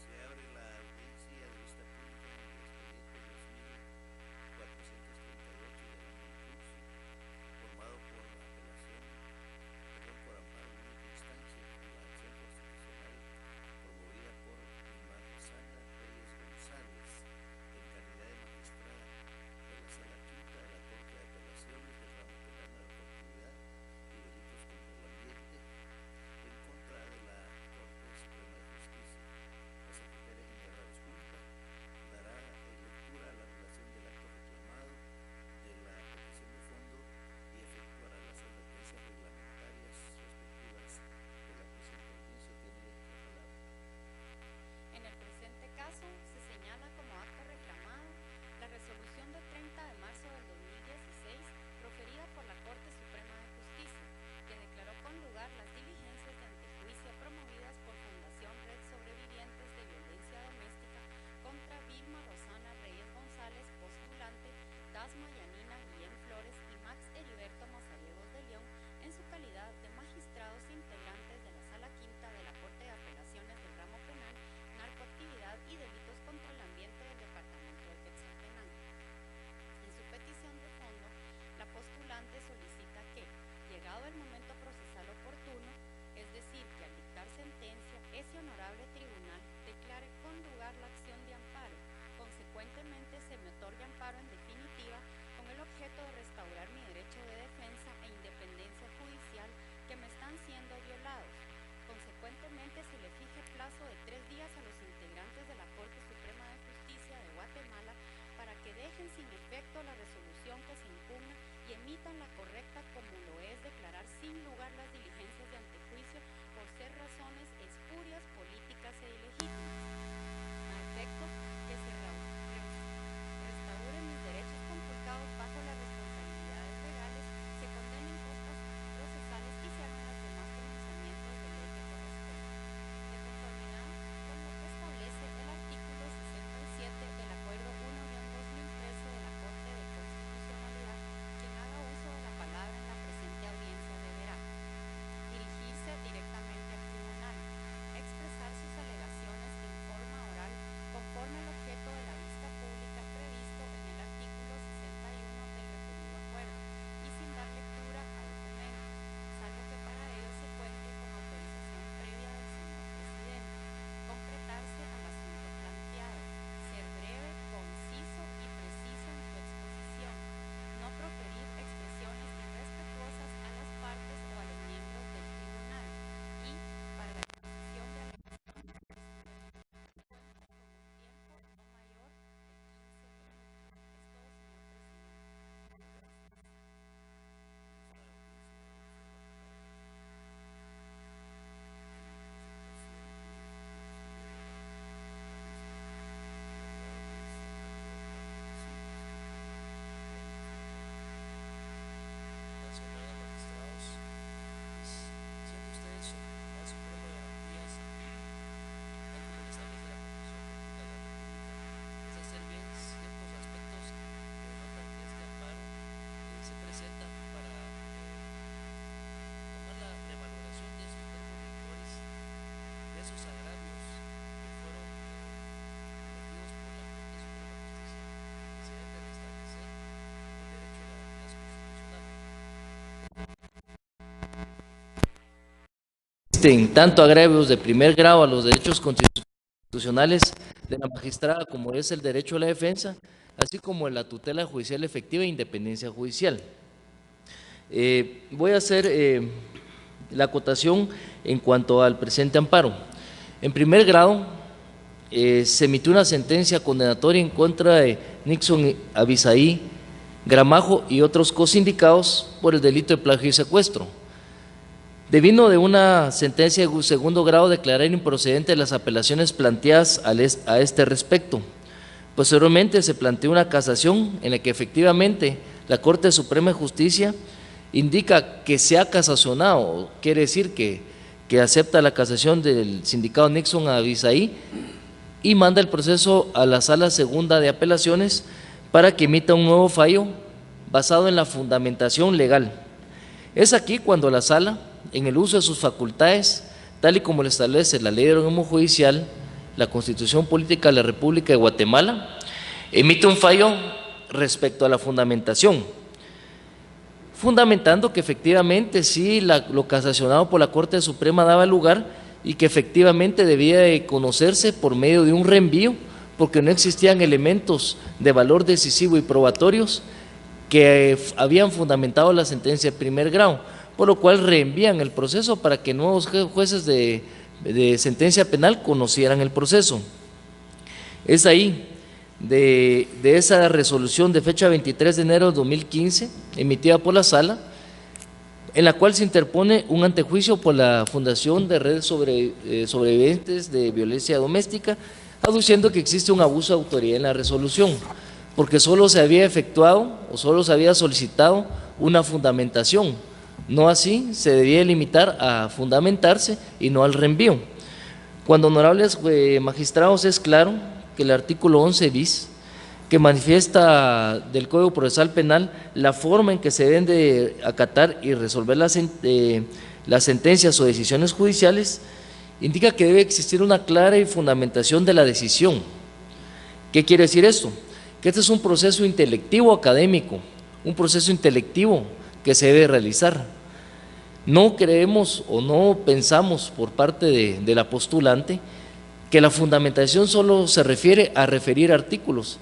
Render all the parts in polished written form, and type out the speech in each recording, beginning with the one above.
Se abre la audiencia de vista pública en el expediente 2438 del año en curso, formado por apelación, por amparo en única instancia con la acción constitucional promovida por Mar Rosana Reyes González, en calidad de magistrada de la Sala Quinta de la Corte de Apelaciones del Ramo Penal de Narcoactividad y Delitos contra el Ambiente, en contra de la Corte Suprema de Justicia. La Secretaria General Adjunta dará lectura a la relación del acto reclamado, de la petición de fondo y efectuará las advertencias reglamentarias respectivas de la presente audiencia. Tiene la palabra. En el presente caso, se señala como acto reclamado la resolución de 30 de marzo del 2016 proferida por la Corte Suprema de Justicia, que declaró con lugar las diligencias de antejuicio promovidas por Fundación Red Sobrevivientes de Violencia Doméstica contra Vilma Rosana Reyes González, postulante, Dasma Yanina Guillén Flores y Max Heriberto Mazariegos de León, en su calidad de magistrados integrantes de la Sala Quinta de la Corte de Apelaciones del Ramo Penal, Narcoactividad y Delitos contra el Ambiente del Departamento de Quetzaltenango. En su petición de fondo, la postulante solicita que, llegado el momento procesal oportuno, es decir, que al dictar sentencia, ese honorable tribunal declare con lugar la acción de amparo. Consecuentemente, se me otorgue amparo en definitiva con el objeto de restaurar mi derecho de defensa e independencia judicial que me están siendo violados. Consecuentemente, se le fije plazo de 3 días a los integrantes de la Corte Suprema de Justicia de Guatemala para que dejen sin efecto la resolución que se impugna y emitan la correcta, como lo es declarar sin lugar las diligencias de antejuicio por ser razones espurias, políticas e ilegítimas. A efecto que se restauren mis derechos conculcados bajo las responsabilidades legales, se condenen costas procesales y se hagan las demás pronunciamientos de ley que corresponden. De conformidad con lo que establece el artículo 67 del Acuerdo 1-2013 de la Corte de Constitucionalidad, quien haga uso de la palabra en la presente audiencia deberá dirigirse directamente al tribunal, expresar sus alegaciones en forma oral conforme al objeto de la vista pública previsto en el artículo 61 del referido acuerdo y sin dar lectura a documentos, salvo que para ello se cuente con autorización previa del señor presidente. Concretarse al asunto planteado, ser breve, conciso y preciso en su exposición, no proferir expresiones irrespetuosas a las partes o a los miembros del tribunal y, para la exposición de alegaciones, cuenta con un tiempo no mayor de 15 minutos. Es todo, señor presidente. Esta audiencia tiene uso de la palabra. Nacional de Magistrados, siendo ustedes el Tribunal Supremo de Garantías, tal como lo establece la Constitución Política de la República, es hacer bien ciertos aspectos que denotan que este amparo se presenta para tomar la revaloración de esos verbos rectores, de esos agravios que fueron cometidos por la Corte Suprema de Justicia, que se deben de restablecer el derecho a la garantías constitucional. Existen tanto agravios de primer grado a los derechos constitucionales de la magistrada, como es el derecho a la defensa, así como la tutela judicial efectiva e independencia judicial. Voy a hacer la acotación en cuanto al presente amparo. En primer grado, se emitió una sentencia condenatoria en contra de Nixon Abisaí Gramajo y otros cosindicados por el delito de plagio y secuestro. Devino de una sentencia de segundo grado declarar improcedentes las apelaciones planteadas a este respecto. Posteriormente se planteó una casación en la que efectivamente la Corte Suprema de Justicia indica que se ha casacionado, quiere decir que acepta la casación del sindicado Nixon Abisaí y manda el proceso a la Sala Segunda de Apelaciones para que emita un nuevo fallo basado en la fundamentación legal. Es aquí cuando la Sala, en el uso de sus facultades, tal y como lo establece la Ley de Organismo Judicial, la Constitución Política de la República de Guatemala, emite un fallo respecto a la fundamentación, fundamentando que efectivamente sí lo casacionado por la Corte Suprema daba lugar y que efectivamente debía de conocerse por medio de un reenvío, porque no existían elementos de valor decisivo y probatorios que habían fundamentado la sentencia de primer grado, por lo cual reenvían el proceso para que nuevos jueces de sentencia penal conocieran el proceso. Es ahí, de esa resolución de fecha 23 de enero de 2015, emitida por la Sala, en la cual se interpone un antejuicio por la Fundación de Redes Sobrevivientes de Violencia Doméstica, aduciendo que existe un abuso de autoridad en la resolución, porque solo se había efectuado o solo se había solicitado una fundamentación, no así se debía limitar a fundamentarse y no al reenvío. Cuando, honorables magistrados, es claro que el artículo 11 bis, que manifiesta del Código Procesal Penal la forma en que se deben de acatar y resolver las sentencias o decisiones judiciales, indica que debe existir una clara fundamentación de la decisión. ¿Qué quiere decir esto? Que este es un proceso intelectivo académico, un proceso intelectivo que se debe realizar. No creemos o no pensamos por parte de la postulante que la fundamentación solo se refiere a referir artículos,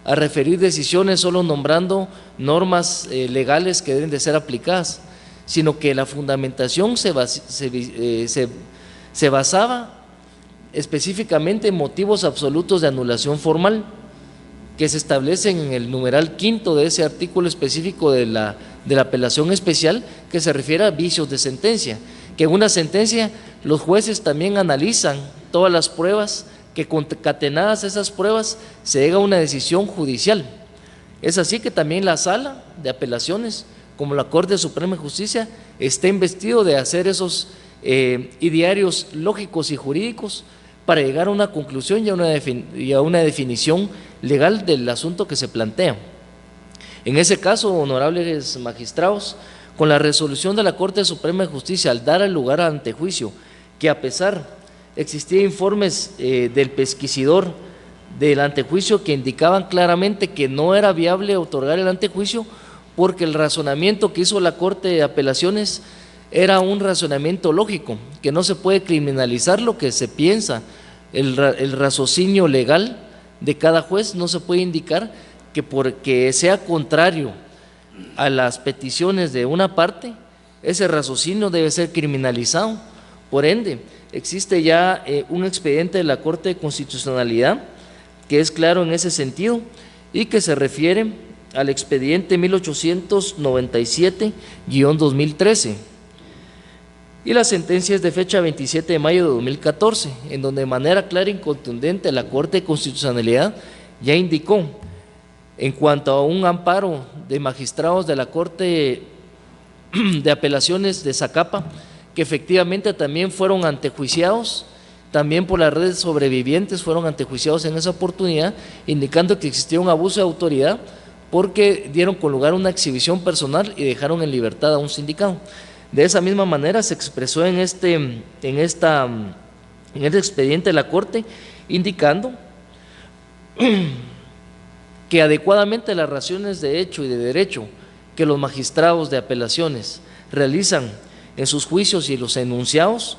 a referir decisiones solo nombrando normas legales que deben de ser aplicadas, sino que la fundamentación se basaba específicamente en motivos absolutos de anulación formal, que se establecen en el numeral quinto de ese artículo específico de la apelación especial, que se refiere a vicios de sentencia, que en una sentencia los jueces también analizan todas las pruebas, que concatenadas esas pruebas se llega a una decisión judicial. Es así que también la Sala de Apelaciones, como la Corte Suprema de Justicia, está investido de hacer esos idearios lógicos y jurídicos para llegar a una conclusión y a una definición legal del asunto que se plantea. En ese caso, honorables magistrados, con la resolución de la Corte Suprema de Justicia, al dar el lugar al antejuicio, que a pesar existían informes del pesquisidor del antejuicio que indicaban claramente que no era viable otorgar el antejuicio, porque el razonamiento que hizo la Corte de Apelaciones era un razonamiento lógico, que no se puede criminalizar lo que se piensa, el raciocinio legal de cada juez no se puede indicar que porque sea contrario a las peticiones de una parte, ese raciocinio debe ser criminalizado. Por ende, existe ya un expediente de la Corte de Constitucionalidad que es claro en ese sentido y que se refiere al expediente 1897-2013 y la sentencia es de fecha 27 de mayo de 2014, en donde de manera clara y contundente la Corte de Constitucionalidad ya indicó en cuanto a un amparo de magistrados de la Corte de Apelaciones de Zacapa, que efectivamente también fueron antejuiciados, también por las redes sobrevivientes fueron antejuiciados en esa oportunidad, indicando que existía un abuso de autoridad porque dieron con lugar una exhibición personal y dejaron en libertad a un sindicado. De esa misma manera se expresó en este expediente de la Corte, indicando que adecuadamente las razones de hecho y de derecho que los magistrados de apelaciones realizan en sus juicios y los enunciados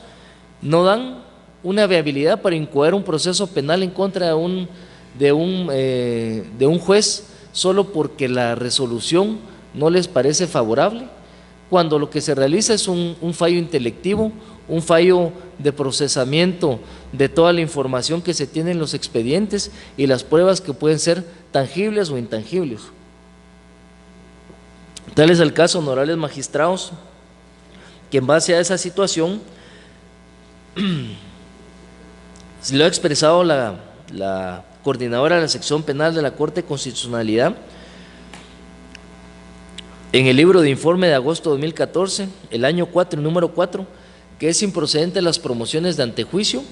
no dan una viabilidad para incoar un proceso penal en contra de un juez solo porque la resolución no les parece favorable, cuando lo que se realiza es un fallo intelectivo, un fallo de procesamiento de toda la información que se tiene en los expedientes y las pruebas que pueden ser tangibles o intangibles. Tal es el caso, honorables magistrados, que en base a esa situación se lo ha expresado la coordinadora de la sección penal de la Corte de Constitucionalidad en el libro de informe de agosto de 2014, el año 4, el número 4, que es improcedente las promociones de antejuicio,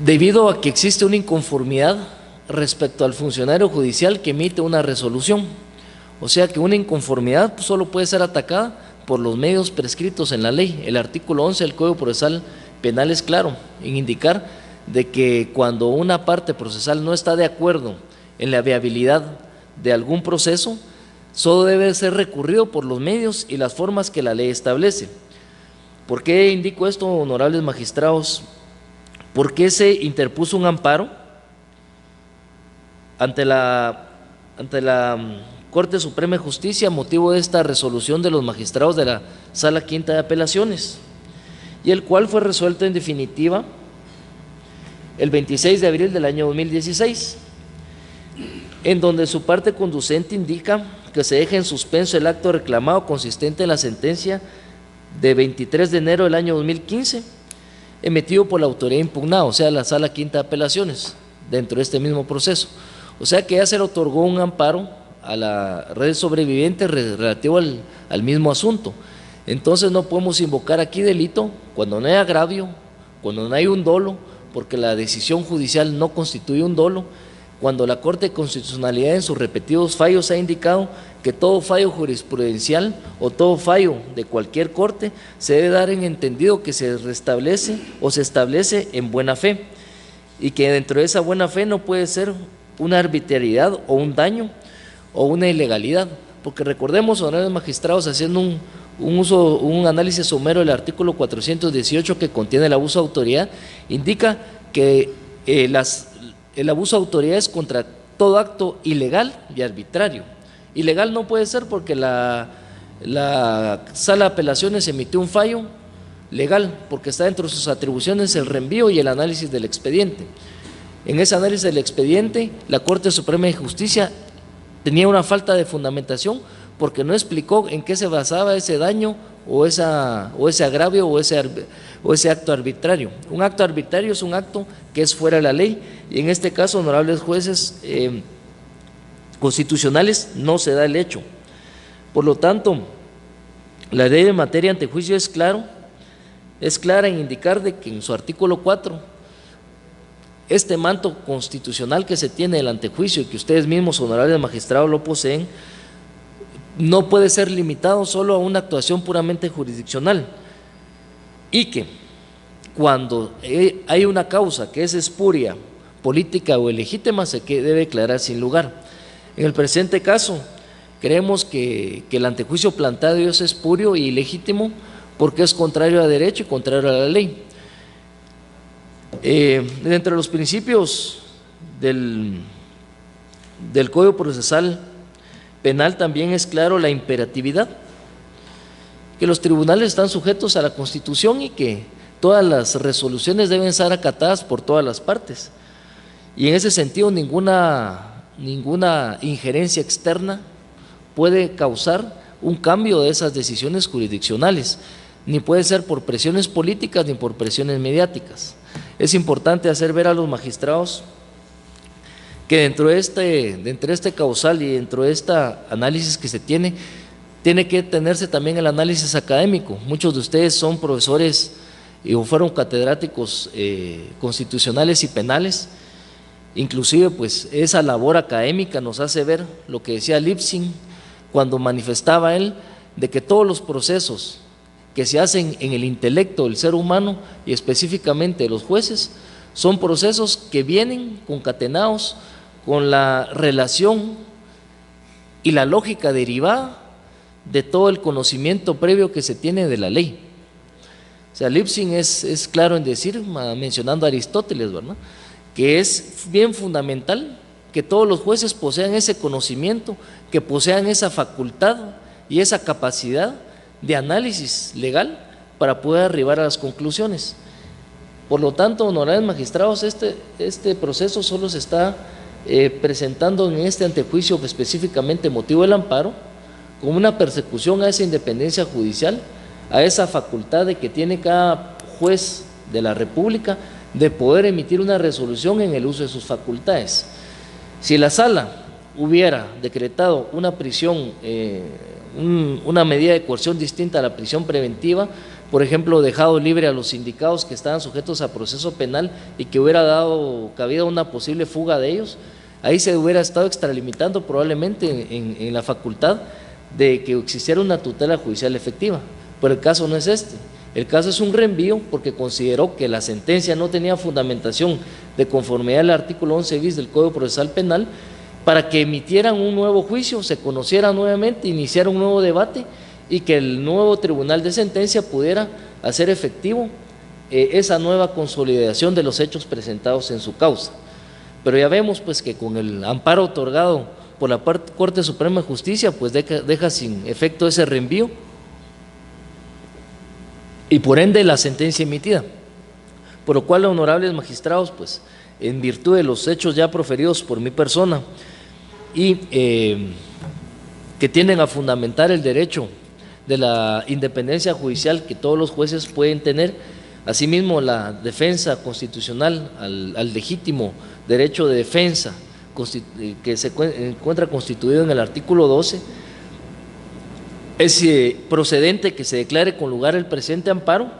debido a que existe una inconformidad respecto al funcionario judicial que emite una resolución. O sea que una inconformidad solo puede ser atacada por los medios prescritos en la ley. El artículo 11 del Código Procesal Penal es claro en indicar de que cuando una parte procesal no está de acuerdo en la viabilidad de algún proceso, solo debe ser recurrido por los medios y las formas que la ley establece. ¿Por qué indico esto, honorables magistrados? Porque se interpuso un amparo ante la Corte Suprema de Justicia a motivo de esta resolución de los magistrados de la Sala Quinta de Apelaciones, y el cual fue resuelto en definitiva el 26 de abril del año 2016, en donde su parte conducente indica que se deja en suspenso el acto reclamado consistente en la sentencia de 23 de enero del año 2015, emitido por la autoridad impugnada, o sea, la Sala Quinta de Apelaciones, dentro de este mismo proceso. O sea que ya se le otorgó un amparo a la red sobreviviente relativo al mismo asunto. Entonces no podemos invocar aquí delito cuando no hay agravio, cuando no hay un dolo, porque la decisión judicial no constituye un dolo, cuando la Corte de Constitucionalidad en sus repetidos fallos ha indicado que todo fallo jurisprudencial o todo fallo de cualquier corte se debe dar en entendido que se restablece o se establece en buena fe, y que dentro de esa buena fe no puede ser una arbitrariedad o un daño o una ilegalidad, porque recordemos, honorables magistrados, haciendo un análisis somero del artículo 418 que contiene el abuso de autoridad, indica que el abuso de autoridad es contra todo acto ilegal y arbitrario. Ilegal no puede ser porque la Sala de Apelaciones emitió un fallo legal, porque está dentro de sus atribuciones el reenvío y el análisis del expediente. En ese análisis del expediente, la Corte Suprema de Justicia tenía una falta de fundamentación porque no explicó en qué se basaba ese daño o ese agravio o ese acto arbitrario. Un acto arbitrario es un acto que es fuera de la ley, y en este caso, honorables jueces constitucionales, no se da el hecho. Por lo tanto, la ley de materia de antejuicio es clara en indicar de que en su artículo 4, este manto constitucional que se tiene del antejuicio y que ustedes mismos, honorables magistrados, lo poseen, no puede ser limitado solo a una actuación puramente jurisdiccional, y que cuando hay una causa que es espuria, política o ilegítima, se debe declarar sin lugar. En el presente caso, creemos que el antejuicio planteado es espurio y ilegítimo porque es contrario a derecho y contrario a la ley. Entre los principios del Código Procesal Penal también es claro la imperatividad, que los tribunales están sujetos a la Constitución y que todas las resoluciones deben ser acatadas por todas las partes, y en ese sentido ninguna injerencia externa puede causar un cambio de esas decisiones jurisdiccionales, ni puede ser por presiones políticas ni por presiones mediáticas. Es importante hacer ver a los magistrados que dentro de este causal y dentro de este análisis que se tiene que tenerse también el análisis académico. Muchos de ustedes son profesores o fueron catedráticos constitucionales y penales. Inclusive pues esa labor académica nos hace ver lo que decía Lipsing cuando manifestaba él de que todos los procesos que se hacen en el intelecto del ser humano y específicamente de los jueces son procesos que vienen concatenados con la relación y la lógica derivada de todo el conocimiento previo que se tiene de la ley. O sea, Lipsing es claro en decir, mencionando a Aristóteles, ¿verdad?, que es bien fundamental que todos los jueces posean ese conocimiento, que posean esa facultad y esa capacidad de análisis legal para poder arribar a las conclusiones. Por lo tanto, honorables magistrados, este proceso solo se está presentando en este antejuicio específicamente motivo del amparo, como una persecución a esa independencia judicial, a esa facultad de que tiene cada juez de la República de poder emitir una resolución en el uso de sus facultades. Si la sala hubiera decretado una prisión, una medida de coerción distinta a la prisión preventiva, por ejemplo, dejado libre a los sindicados que estaban sujetos a proceso penal y que hubiera dado cabida a una posible fuga de ellos, ahí se hubiera estado extralimitando probablemente en la facultad de que existiera una tutela judicial efectiva, pero el caso no es este. El caso es un reenvío porque consideró que la sentencia no tenía fundamentación de conformidad al artículo 11 bis del Código Procesal Penal para que emitieran un nuevo juicio, se conociera nuevamente, iniciara un nuevo debate y que el nuevo tribunal de sentencia pudiera hacer efectivo esa nueva consolidación de los hechos presentados en su causa. Pero ya vemos pues que con el amparo otorgado por la Corte Suprema de Justicia pues deja sin efecto ese reenvío y por ende la sentencia emitida, por lo cual, honorables magistrados, pues en virtud de los hechos ya proferidos por mi persona y que tienden a fundamentar el derecho de la independencia judicial que todos los jueces pueden tener, asimismo la defensa constitucional al legítimo derecho de defensa que se encuentra constituido en el artículo 12, es procedente que se declare con lugar el presente amparo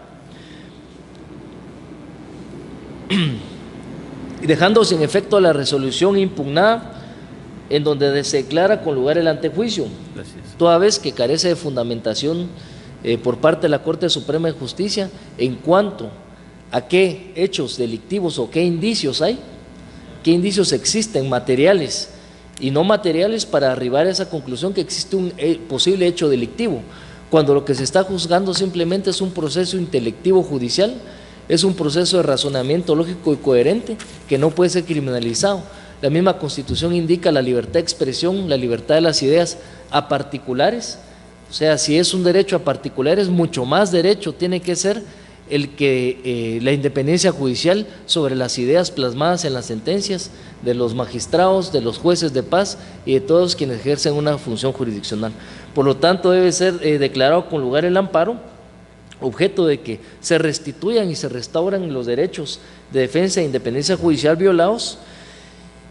y dejando sin efecto la resolución impugnada en donde se declara con lugar el antejuicio. Gracias. Toda vez que carece de fundamentación por parte de la Corte Suprema de Justicia en cuanto a qué hechos delictivos o qué indicios hay, qué indicios existen materiales y no materiales para arribar a esa conclusión que existe un posible hecho delictivo, cuando lo que se está juzgando simplemente es un proceso intelectivo judicial, es un proceso de razonamiento lógico y coherente que no puede ser criminalizado. La misma Constitución indica la libertad de expresión, la libertad de las ideas a particulares, o sea, si es un derecho a particulares, mucho más derecho tiene que ser el que la independencia judicial sobre las ideas plasmadas en las sentencias de los magistrados, de los jueces de paz y de todos quienes ejercen una función jurisdiccional. Por lo tanto, debe ser declarado con lugar el amparo, objeto de que se restituyan y se restauran los derechos de defensa e independencia judicial violados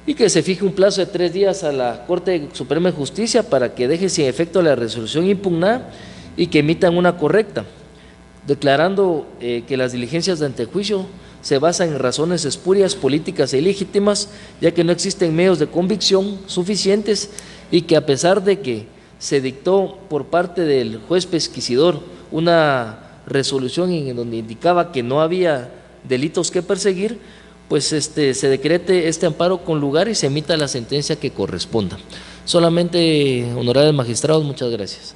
y que se fije un plazo de 3 días a la Corte Suprema de Justicia para que deje sin efecto la resolución impugnada y que emitan una correcta, declarando que las diligencias de antejuicio se basan en razones espurias, políticas e ilegítimas, ya que no existen medios de convicción suficientes y que a pesar de que se dictó por parte del juez pesquisidor una resolución en donde indicaba que no había delitos que perseguir, pues se decrete este amparo con lugar y se emita la sentencia que corresponda. Solamente, honorables magistrados, muchas gracias.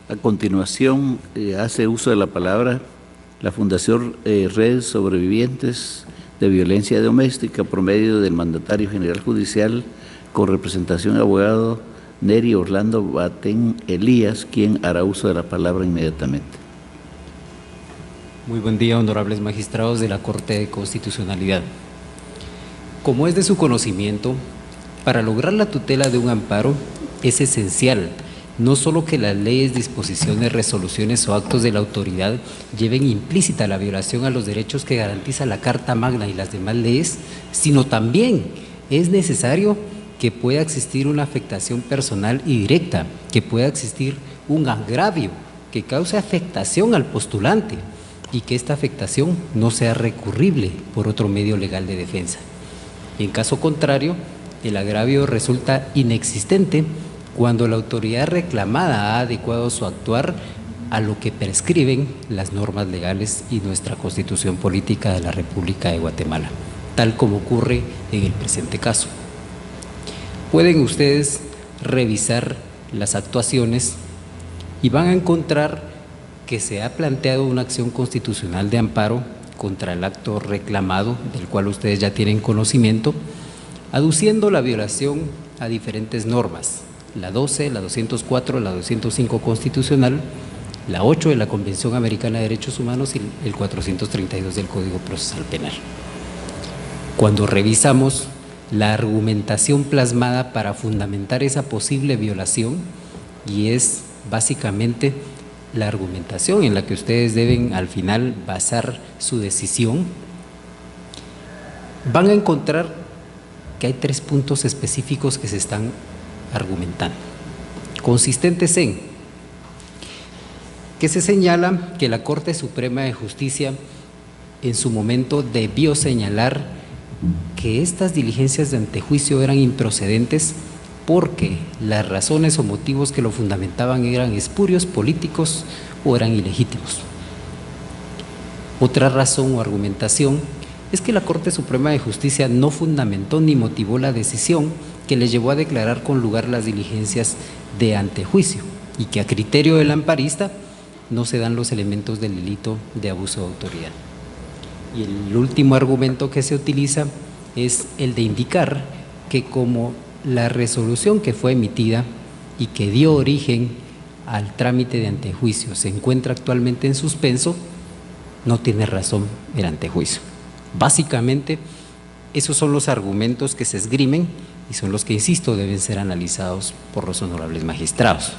A continuación, hace uso de la palabra la Fundación Redes Sobrevivientes de Violencia Doméstica por medio del Mandatario General Judicial con representación del abogado Neri Orlando Batén Elías, quien hará uso de la palabra inmediatamente. Muy buen día, honorables magistrados de la Corte de Constitucionalidad. Como es de su conocimiento, para lograr la tutela de un amparo es esencial no solo que las leyes, disposiciones, resoluciones o actos de la autoridad lleven implícita la violación a los derechos que garantiza la Carta Magna y las demás leyes, sino también es necesario que pueda existir una afectación personal y directa, que pueda existir un agravio que cause afectación al postulante y que esta afectación no sea recurrible por otro medio legal de defensa. En caso contrario, el agravio resulta inexistente cuando la autoridad reclamada ha adecuado su actuar a lo que prescriben las normas legales y nuestra Constitución Política de la República de Guatemala, tal como ocurre en el presente caso. Pueden ustedes revisar las actuaciones y van a encontrar que se ha planteado una acción constitucional de amparo contra el acto reclamado, del cual ustedes ya tienen conocimiento, aduciendo la violación a diferentes normas, la 12, la 204, la 205 constitucional, la 8 de la Convención Americana de Derechos Humanos y el 432 del Código Procesal Penal. Cuando revisamos la argumentación plasmada para fundamentar esa posible violación, y es básicamente la argumentación en la que ustedes deben al final basar su decisión, van a encontrar que hay 3 puntos específicos que se están argumentando, consistentes en que se señala que la Corte Suprema de Justicia en su momento debió señalar que estas diligencias de antejuicio eran improcedentes porque las razones o motivos que lo fundamentaban eran espurios, políticos o eran ilegítimos. Otra razón o argumentación es que la Corte Suprema de Justicia no fundamentó ni motivó la decisión que le llevó a declarar con lugar las diligencias de antejuicio y que a criterio del amparista no se dan los elementos del delito de abuso de autoridad. Y el último argumento que se utiliza es el de indicar que como la resolución que fue emitida y que dio origen al trámite de antejuicio se encuentra actualmente en suspenso, no tiene razón el antejuicio. Básicamente, esos son los argumentos que se esgrimen y son los que, insisto, deben ser analizados por los honorables magistrados.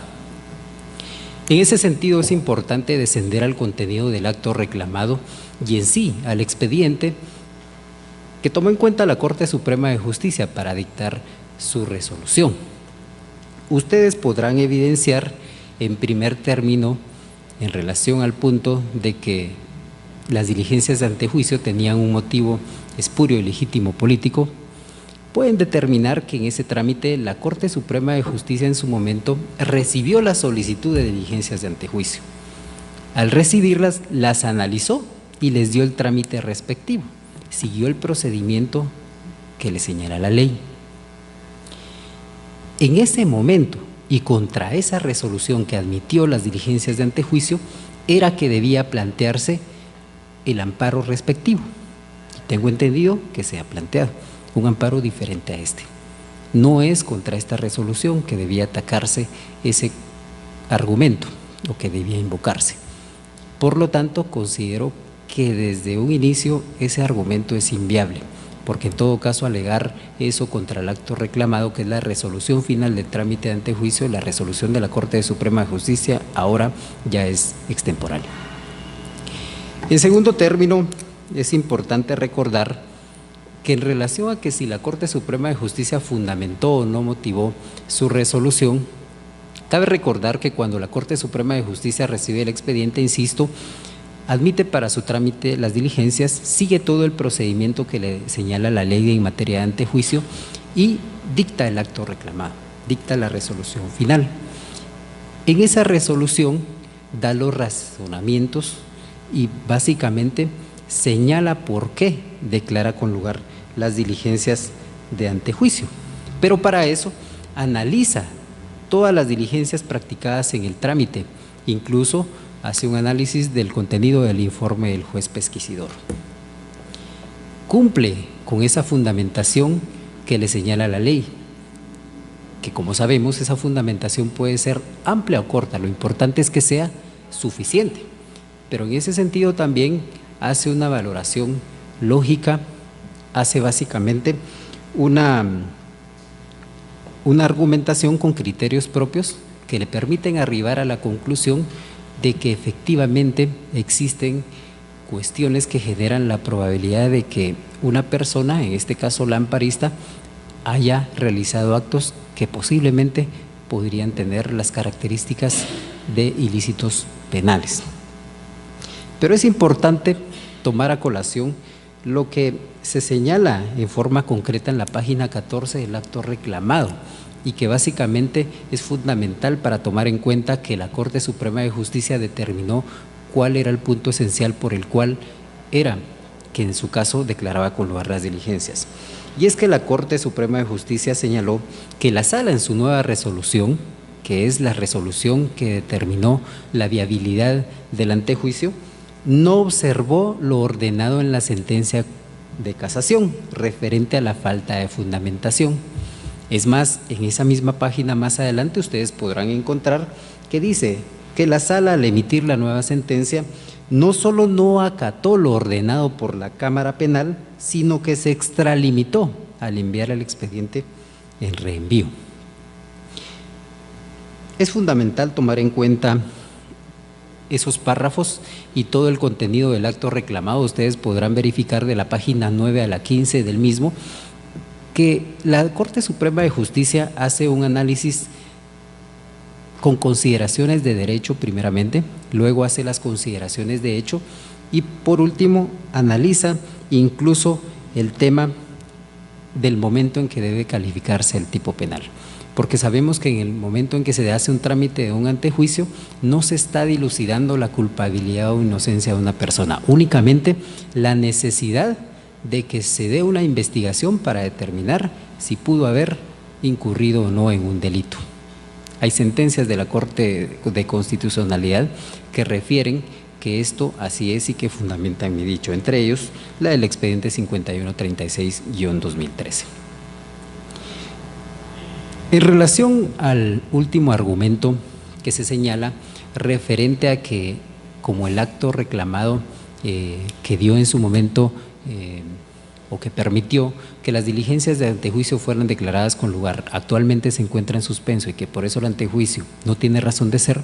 En ese sentido, es importante descender al contenido del acto reclamado y en sí al expediente que tomó en cuenta la Corte Suprema de Justicia para dictar su resolución. Ustedes podrán evidenciar en primer término, en relación al punto de que las diligencias de antejuicio tenían un motivo espurio y legítimo político, pueden determinar que en ese trámite la Corte Suprema de Justicia en su momento recibió la solicitud de diligencias de antejuicio. Al recibirlas, las analizó y les dio el trámite respectivo. Siguió el procedimiento que le señala la ley. En ese momento y contra esa resolución que admitió las diligencias de antejuicio, era que debía plantearse el amparo respectivo. Tengo entendido que se ha planteado un amparo diferente a este. No es contra esta resolución que debía atacarse ese argumento o que debía invocarse. Por lo tanto, considero que desde un inicio ese argumento es inviable, porque en todo caso alegar eso contra el acto reclamado, que es la resolución final del trámite de antejuicio, la resolución de la Corte Suprema de Justicia, ahora ya es extemporáneo. En segundo término, es importante recordar que en relación a que si la Corte Suprema de Justicia fundamentó o no motivó su resolución, cabe recordar que cuando la Corte Suprema de Justicia recibe el expediente, insisto, admite para su trámite las diligencias, sigue todo el procedimiento que le señala la ley en materia de antejuicio y dicta el acto reclamado, dicta la resolución final. En esa resolución da los razonamientos y básicamente señala por qué declara con lugar las diligencias de antejuicio. Pero para eso analiza todas las diligencias practicadas en el trámite, incluso hace un análisis del contenido del informe del juez pesquisidor. Cumple con esa fundamentación que le señala la ley, que como sabemos esa fundamentación puede ser amplia o corta, lo importante es que sea suficiente, pero en ese sentido también hace una valoración lógica, hace básicamente una argumentación con criterios propios que le permiten arribar a la conclusión de que efectivamente existen cuestiones que generan la probabilidad de que una persona, en este caso la amparista, haya realizado actos que posiblemente podrían tener las características de ilícitos penales. Pero es importante tomar a colación lo que se señala en forma concreta en la página 14 del acto reclamado y que básicamente es fundamental para tomar en cuenta que la Corte Suprema de Justicia determinó cuál era el punto esencial por el cual era que en su caso declaraba con lugar las diligencias. Y es que la Corte Suprema de Justicia señaló que la Sala en su nueva resolución, que es la resolución que determinó la viabilidad del antejuicio, no observó lo ordenado en la sentencia de casación referente a la falta de fundamentación. Es más, en esa misma página más adelante ustedes podrán encontrar que dice que la Sala al emitir la nueva sentencia no solo no acató lo ordenado por la Cámara Penal, sino que se extralimitó al enviar el expediente en reenvío. Es fundamental tomar en cuenta esos párrafos y todo el contenido del acto reclamado. Ustedes podrán verificar de la página 9 a la 15 del mismo que la Corte Suprema de Justicia hace un análisis con consideraciones de derecho primeramente, luego hace las consideraciones de hecho y por último analiza incluso el tema del momento en que debe calificarse el tipo penal. porque sabemos que en el momento en que se hace un trámite de un antejuicio no se está dilucidando la culpabilidad o inocencia de una persona, únicamente la necesidad de que se dé una investigación para determinar si pudo haber incurrido o no en un delito. Hay sentencias de la Corte de Constitucionalidad que refieren que esto así es y que fundamentan mi dicho, entre ellos la del expediente 5136-2013. En relación al último argumento que se señala referente a que como el acto reclamado que dio en su momento o que permitió que las diligencias de antejuicio fueran declaradas con lugar, actualmente se encuentra en suspenso y que por eso el antejuicio no tiene razón de ser,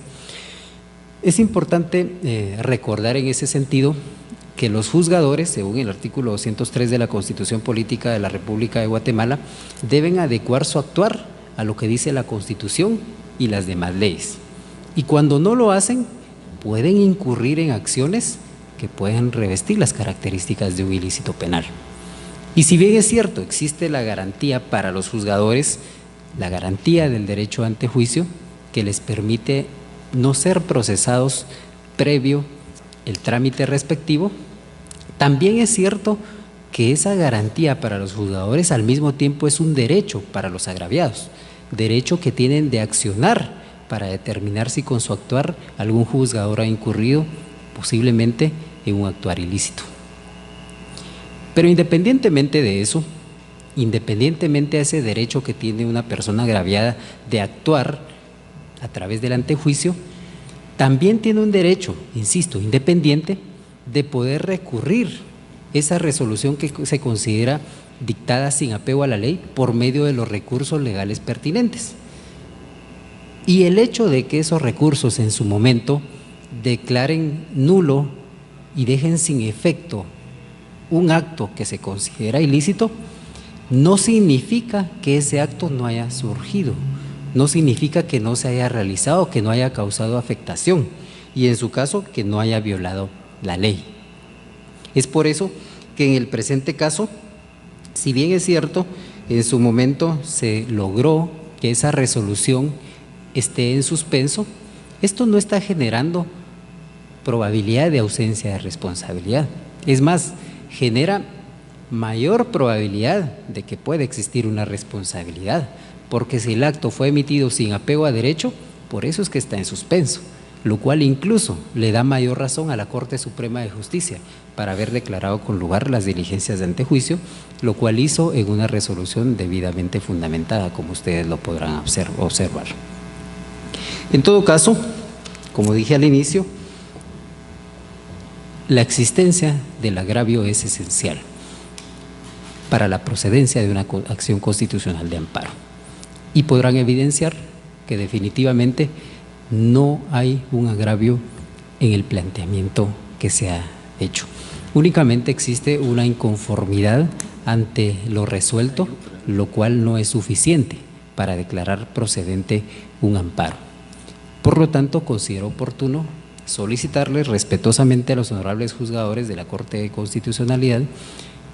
es importante recordar en ese sentido que los juzgadores, según el artículo 203 de la Constitución Política de la República de Guatemala, deben adecuar su actuar a lo que dice la Constitución y las demás leyes. Y cuando no lo hacen, pueden incurrir en acciones que pueden revestir las características de un ilícito penal. Y si bien es cierto, existe la garantía para los juzgadores, la garantía del derecho a antejuicio, que les permite no ser procesados previo el trámite respectivo, también es cierto que esa garantía para los juzgadores al mismo tiempo es un derecho para los agraviados, derecho que tienen de accionar para determinar si con su actuar algún juzgador ha incurrido posiblemente en un actuar ilícito. Pero independientemente de eso, independientemente de ese derecho que tiene una persona agraviada de actuar a través del antejuicio, también tiene un derecho, insisto, independiente, de poder recurrir esa resolución que se considera dictada sin apego a la ley por medio de los recursos legales pertinentes. Y el hecho de que esos recursos en su momento declaren nulo y dejen sin efecto un acto que se considera ilícito, no significa que ese acto no haya surgido, no significa que no se haya realizado, que no haya causado afectación y en su caso que no haya violado la ley. Es por eso que en el presente caso, si bien es cierto, en su momento se logró que esa resolución esté en suspenso, esto no está generando probabilidad de ausencia de responsabilidad. Es más, genera mayor probabilidad de que pueda existir una responsabilidad, porque si el acto fue emitido sin apego a derecho, por eso es que está en suspenso, lo cual incluso le da mayor razón a la Corte Suprema de Justicia para haber declarado con lugar las diligencias de antejuicio, lo cual hizo en una resolución debidamente fundamentada, como ustedes lo podrán observar. En todo caso, como dije al inicio, la existencia del agravio es esencial para la procedencia de una acción constitucional de amparo y podrán evidenciar que definitivamente no hay un agravio en el planteamiento que se ha hecho. Únicamente existe una inconformidad ante lo resuelto, lo cual no es suficiente para declarar procedente un amparo. Por lo tanto, considero oportuno solicitarles respetuosamente a los honorables juzgadores de la Corte de Constitucionalidad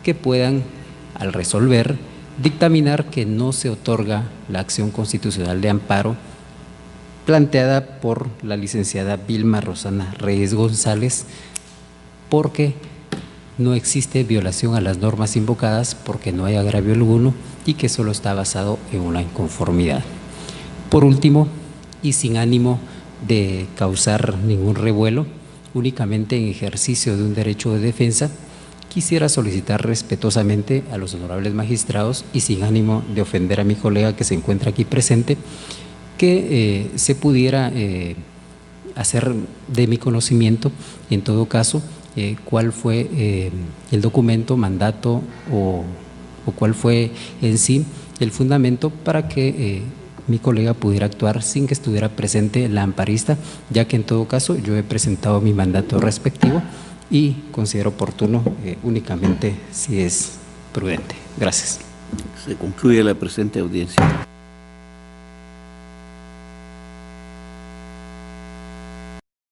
que puedan, al resolver, dictaminar que no se otorga la acción constitucional de amparo planteada por la licenciada Vilma Rosana Reyes González, porque no existe violación a las normas invocadas, porque no hay agravio alguno y que solo está basado en una inconformidad. Por último, y sin ánimo de causar ningún revuelo, únicamente en ejercicio de un derecho de defensa, quisiera solicitar respetuosamente a los honorables magistrados y sin ánimo de ofender a mi colega que se encuentra aquí presente, que se pudiera hacer de mi conocimiento, en todo caso, cuál fue el documento, mandato o cuál fue en sí el fundamento para que mi colega pudiera actuar sin que estuviera presente la amparista, ya que en todo caso yo he presentado mi mandato respectivo y considero oportuno únicamente si es prudente. Gracias. Se concluye la presente audiencia.